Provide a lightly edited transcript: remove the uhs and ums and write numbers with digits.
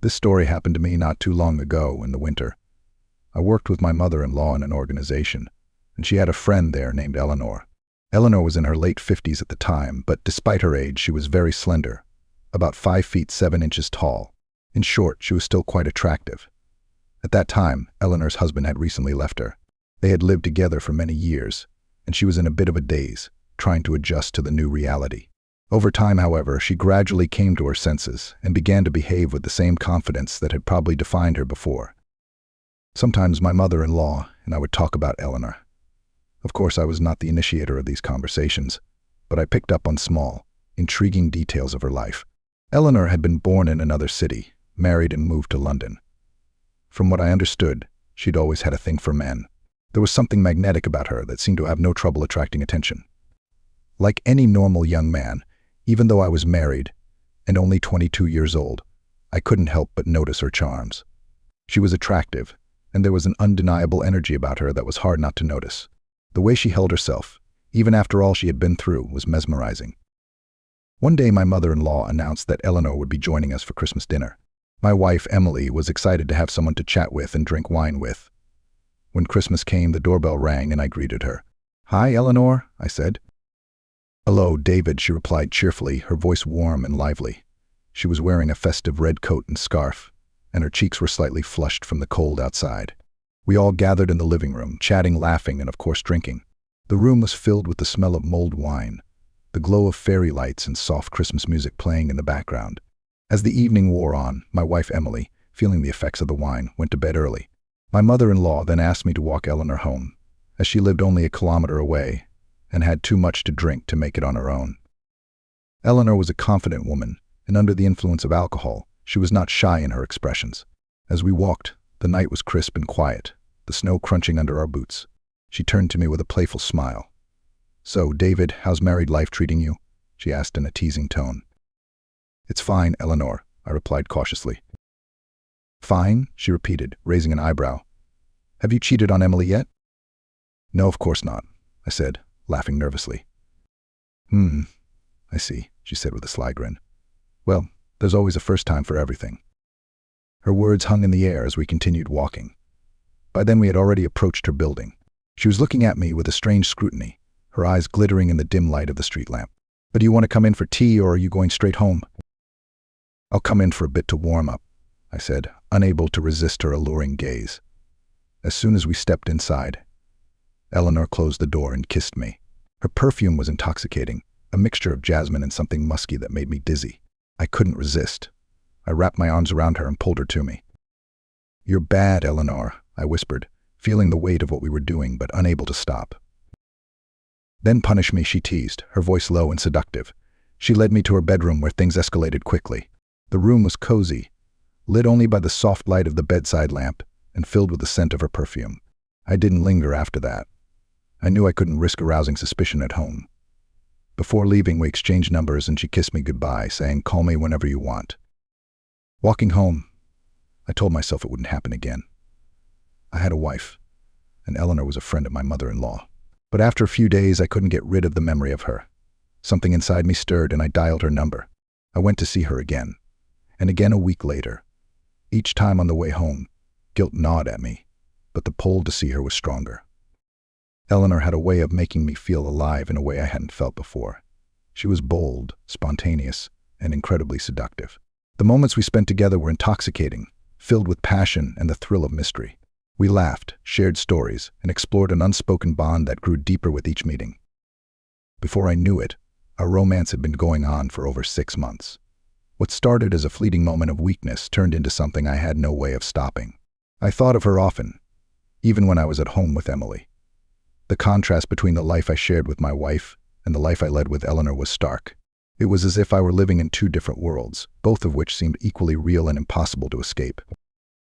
This story happened to me not too long ago in the winter. I worked with my mother-in-law in an organization, and she had a friend there named Eleanor. Eleanor was in her late 50s at the time, but despite her age, she was very slender, about 5 feet 7 inches tall. In short, she was still quite attractive. At that time, Eleanor's husband had recently left her. They had lived together for many years, and she was in a bit of a daze, trying to adjust to the new reality. Over time, however, she gradually came to her senses and began to behave with the same confidence that had probably defined her before. Sometimes my mother-in-law and I would talk about Eleanor. Of course, I was not the initiator of these conversations, but I picked up on small, intriguing details of her life. Eleanor had been born in another city, married and moved to London. From what I understood, she'd always had a thing for men. There was something magnetic about her that seemed to have no trouble attracting attention. Like any normal young man, even though I was married and only 22 years old, I couldn't help but notice her charms. She was attractive, and there was an undeniable energy about her that was hard not to notice. The way she held herself, even after all she had been through, was mesmerizing. One day my mother-in-law announced that Eleanor would be joining us for Christmas dinner. My wife, Emily, was excited to have someone to chat with and drink wine with. When Christmas came, the doorbell rang and I greeted her. "Hi, Eleanor," I said. "Hello, David," she replied cheerfully, her voice warm and lively. She was wearing a festive red coat and scarf, and her cheeks were slightly flushed from the cold outside. We all gathered in the living room, chatting, laughing, and of course drinking. The room was filled with the smell of mulled wine, the glow of fairy lights and soft Christmas music playing in the background. As the evening wore on, my wife Emily, feeling the effects of the wine, went to bed early. My mother-in-law then asked me to walk Eleanor home, as she lived only a kilometer away and had too much to drink to make it on her own. Eleanor was a confident woman, and under the influence of alcohol, she was not shy in her expressions. As we walked, the night was crisp and quiet, the snow crunching under our boots. She turned to me with a playful smile. "So, David, how's married life treating you?" she asked in a teasing tone. "It's fine, Eleanor," I replied cautiously. "Fine?" she repeated, raising an eyebrow. "Have you cheated on Emily yet?" "No, of course not," I said, laughing nervously. I see," she said with a sly grin. "Well, there's always a first time for everything." Her words hung in the air as we continued walking. By then we had already approached her building. She was looking at me with a strange scrutiny, her eyes glittering in the dim light of the street lamp. "But do you want to come in for tea, or are you going straight home?" "I'll come in for a bit to warm up," I said, unable to resist her alluring gaze. As soon as we stepped inside, Eleanor closed the door and kissed me. Her perfume was intoxicating, a mixture of jasmine and something musky that made me dizzy. I couldn't resist. I wrapped my arms around her and pulled her to me. "You're bad, Eleanor," I whispered, feeling the weight of what we were doing but unable to stop. "Then punish me," she teased, her voice low and seductive. She led me to her bedroom where things escalated quickly. The room was cozy, lit only by the soft light of the bedside lamp and filled with the scent of her perfume. I didn't linger after that. I knew I couldn't risk arousing suspicion at home. Before leaving, we exchanged numbers and she kissed me goodbye, saying, "Call me whenever you want." Walking home, I told myself it wouldn't happen again. I had a wife, and Eleanor was a friend of my mother-in-law. But after a few days, I couldn't get rid of the memory of her. Something inside me stirred and I dialed her number. I went to see her again, and again a week later. Each time on the way home, guilt gnawed at me, but the pull to see her was stronger. Eleanor had a way of making me feel alive in a way I hadn't felt before. She was bold, spontaneous, and incredibly seductive. The moments we spent together were intoxicating, filled with passion and the thrill of mystery. We laughed, shared stories, and explored an unspoken bond that grew deeper with each meeting. Before I knew it, our romance had been going on for over 6 months. What started as a fleeting moment of weakness turned into something I had no way of stopping. I thought of her often, even when I was at home with Emily. The contrast between the life I shared with my wife and the life I led with Eleanor was stark. It was as if I were living in 2 different worlds, both of which seemed equally real and impossible to escape.